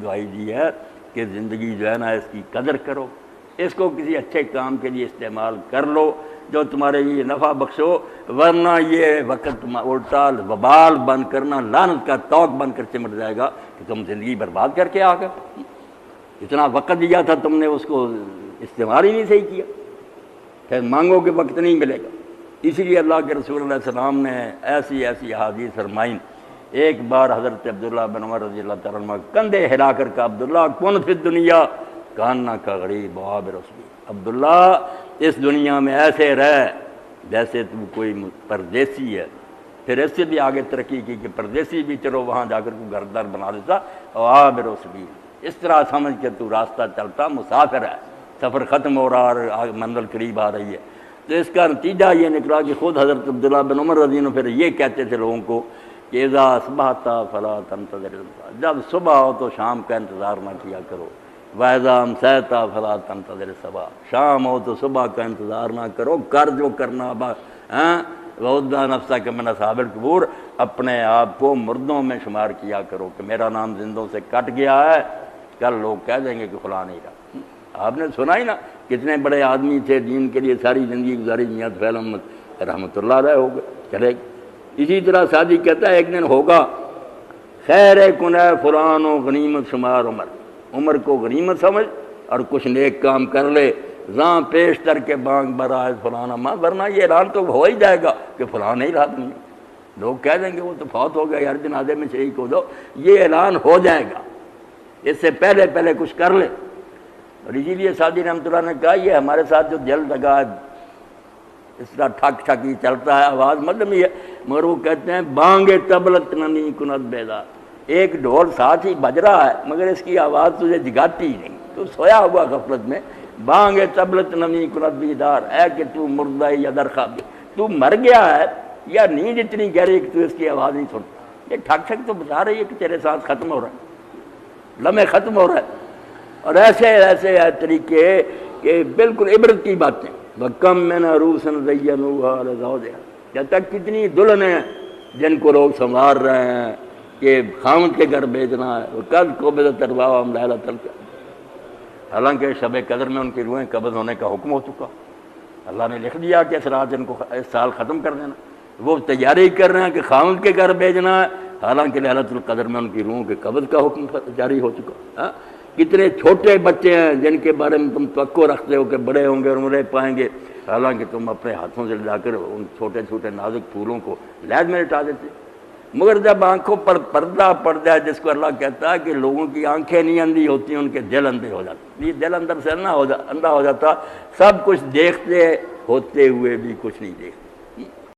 دعائی دی ہے کہ زندگی جو ہے نا اس کی قدر کرو، اس کو کسی اچھے کام کے لیے استعمال کر لو جو تمہارے لیے نفع بخشو، ورنہ یہ وقت الٹا وبال بن کرنا لعنت کا توق بن کر چمٹ جائے گا کہ تم زندگی برباد کر کے آ گئے، اتنا وقت دیا تھا تم نے اس کو استعمال ہی نہیں صحیح کیا، پھر مانگو کہ وقت نہیں ملے گا۔ اسی لیے اللہ کے رسول علیہ السلام نے ایسی احادیث فرمائیں۔ ایک بار حضرت عبداللہ بن عمر رضی اللہ تعالیٰ عنہ کندھے ہلا کر کہا عبداللہ کن فی الدنیا کاننا کا غریب وعابر سبیل، عبداللہ اس دنیا میں ایسے رہ جیسے تو کوئی پردیسی ہے۔ پھر اس سے بھی آگے ترقی کی کہ پردیسی بھی چلو وہاں جا کر کو گھر دار بنا دیتا، وعابر سبیل، اس طرح سمجھ کے تو راستہ چلتا مسافر ہے، سفر ختم ہو رہا اور منزل قریب آ رہی ہے۔ تو اس کا نتیجہ یہ نکلا کہ خود حضرت عبداللہ بن عمر رضی اللہ عنہ پھر یہ کہتے تھے لوگوں کو کہ اذا اصبحت فلا تنتظر المساء، جب صبح ہو تو شام کا انتظار نہ کیا کرو، واذا امسیت فلا تنتظر الصباح، شام ہو تو صبح کا انتظار نہ کرو، کر جو کرنا وَوَدَّعَ نَفْسَكَ مِنْ أَصْحَابِ الْقُبُورِ، اپنے آپ کو مردوں میں شمار کیا کرو کہ میرا نام زندوں سے کٹ گیا ہے، کل لوگ کہہ دیں گے کہ فلاں نہیں رہا۔ آپ نے سنا ہی نا کتنے بڑے آدمی تھے دین کے لیے ساری زندگی گزاری، میاں طفیل احمد رحمۃ اللہ علیہ ہو گئے، چلے گئے۔ اسی طرح سعدی کہتا ہے ایک دن ہوگا خیر کن فلان و غنیمت شمار عمر کو غنیمت سمجھ اور کچھ نیک کام کر لے، زاں پیش تر کے بانگ برائے فلانا ماں، ورنہ یہ اعلان تو ہو ہی جائے گا کہ فلاں نہیں رہا دنیا، لوگ کہہ دیں گے وہ تو فوت ہو گیا یار جنازے میں شریک ہو دو، یہ اعلان ہو جائے گا، اس سے پہلے کچھ کر لے۔ اور اسی لیے سعدی رحمۃ اللہ نے کہا یہ ہمارے ساتھ جو دل لگا اس طرح ٹھک ٹھک ہی چلتا ہے، آواز مطلب یہ ہے، مگر وہ کہتے ہیں بانگ تبلت نمی کنت بیدار، ایک ڈھول ساتھ ہی بج رہا ہے مگر اس کی آواز تجھے جگاتی ہی نہیں، تو سویا ہوا غفلت میں، بانگ تبلت نمی کنت بیدار، اے کہ تو مردہ یا درخواب، تو مر گیا ہے یا نیند اتنی گہری کہ تو اس کی آواز نہیں سنتا، یہ ٹھک ٹھک تو بتا رہی ہے کہ تیرے ساتھ ختم ہو رہا ہے، لمحے ختم ہو رہا ہے۔ اور ایسے طریقے کہ بالکل عبرت کی باتیں، وَكَمْ مِنْ عَرُوسٍ زَيَّنُوهَا لِزَوْجِهَا، کہتا ہے کتنی دلہن ہیں جن کو لوگ سنوار رہے ہیں کہ خاوند کے گھر بھیجنا ہے، وَقَدْ قُبِضَتْ أَرْوَاحُهُمْ لَيْلَةَ الْقَدْرِ، حالانکہ شب قدر میں ان کی روحیں قبض ہونے کا حکم ہو چکا، اللہ نے لکھ دیا کہ اس رات ان کو اس سال ختم کر دینا، وہ تیاری کر رہے ہیں کہ خاوند کے گھر بھیجنا ہے، حالانکہ لیلۃ القدر میں ان کی روحوں کے قبض کا حکم جاری ہو چکا۔ کتنے چھوٹے بچے ہیں جن کے بارے میں تم توقع رکھتے ہو کہ بڑے ہوں گے اور عمریں پائیں گے، حالانکہ تم اپنے ہاتھوں سے جا کر ان چھوٹے چھوٹے نازک پھولوں کو لہد میں لٹا دیتے۔ مگر جب آنکھوں پر پردہ پڑ جائے، جس کو اللہ کہتا ہے کہ لوگوں کی آنکھیں نہیں اندھی ہوتی، ان کے دل اندھے ہو جاتے، یہ دل اندر سے اندھا ہو جاتا، سب کچھ دیکھتے ہوتے ہوئے بھی کچھ نہیں دیکھتے۔